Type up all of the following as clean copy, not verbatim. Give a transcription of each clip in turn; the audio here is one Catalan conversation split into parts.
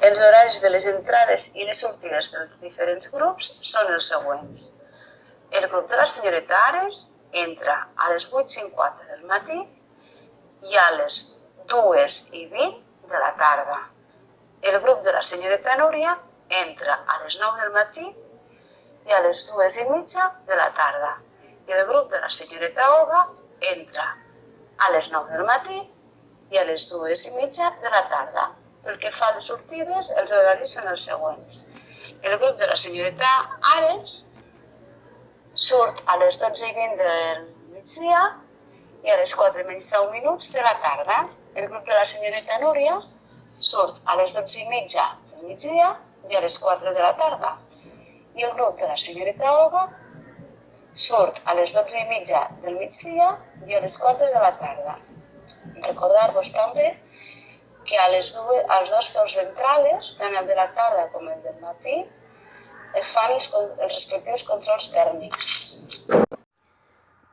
Els horaris de les entrades i les sortides dels diferents grups són els següents. El grup de la senyoreta Ares entra a les 8:50 del matí i a les 2:20 de la tarda. El grup de la senyoreta Núria entra a les 9 del matí i a les 2:30 de la tarda. I el grup de la senyoreta Olga entra a les 9 del matí i a les 2:30 de la tarda. Pel que fa a les sortides, els horaris són els següents. El grup de la senyoreta Ares surt a les 12:20 del migdia i a les 4:10 de la tarda. El grup de la senyoreta Núria surt a les 12:30 del migdia i a les 4 de la tarda. I el grup de la senyoreta Olga surt a les 12:30 del migdia i a les 4 de la tarda. Recordar-vos també que als dos torns d'entrades, tant el de la tarda com el del matí, es fan els respectius controls tèrmics.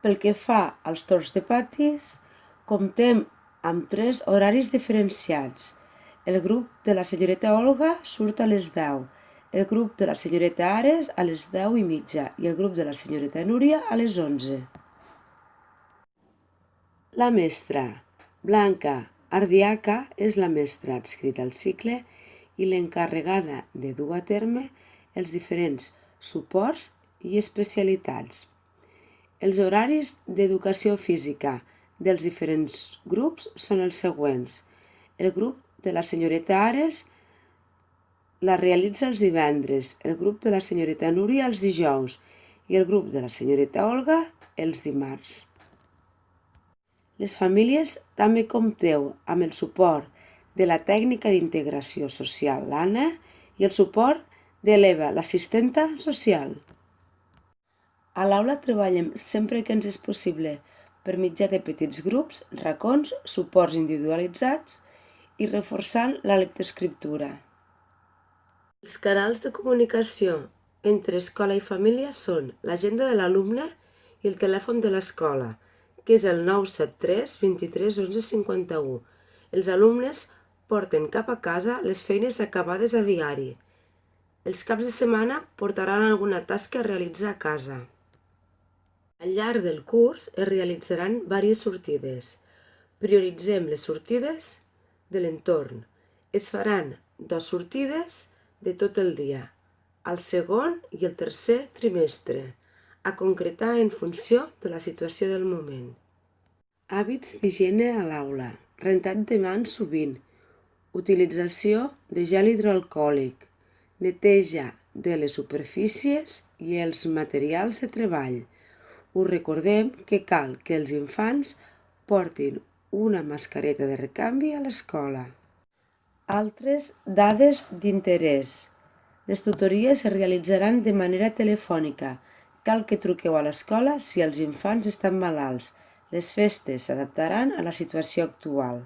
Pel que fa als torns de patis, comptem amb 3 horaris diferenciats. El grup de la senyoreta Olga surt a les 10, el grup de la senyoreta Ares a les 10:30 i el grup de la senyoreta Núria a les 11. La mestra Blanca Ardiaca és la mestra adscrita al cicle i l'encarregada de dur a terme els diferents suports i especialitats. Els horaris d'educació física dels diferents grups són els següents. El grup de la senyoreta Ares la realitza els divendres, el grup de la senyoreta Núria els dijous i el grup de la senyoreta Olga els dimarts. Les famílies també compteu amb el suport de la tècnica d'integració social, l'Anna, i el suport de l'Eva, l'assistenta social. A l'aula treballem sempre que ens és possible, per mitjà de petits grups, racons, suports individualitzats i reforçant la lectoescriptura. Els canals de comunicació entre escola i família són l'agenda de l'alumne i el telèfon de l'escola, que és el 973 23 11 51. Els alumnes porten cap a casa les feines acabades a diari. Els caps de setmana portaran alguna tasca a realitzar a casa. Al llarg del curs es realitzaran diverses sortides. Prioritzem les sortides de l'entorn. Es faran 2 sortides de tot el dia, al segon i el tercer trimestre, a concretar en funció de la situació del moment. Hàbits d'higiene a l'aula, rentat de mans sovint, utilització de gel hidroalcohòlic, neteja de les superfícies i els materials de treball. Us recordem que cal que els infants portin una mascareta de recanvi a l'escola. Altres dades d'interès. Les tutories es realitzaran de manera telefònica. Cal que truqueu a l'escola si els infants estan malalts. Les festes s'adaptaran a la situació actual.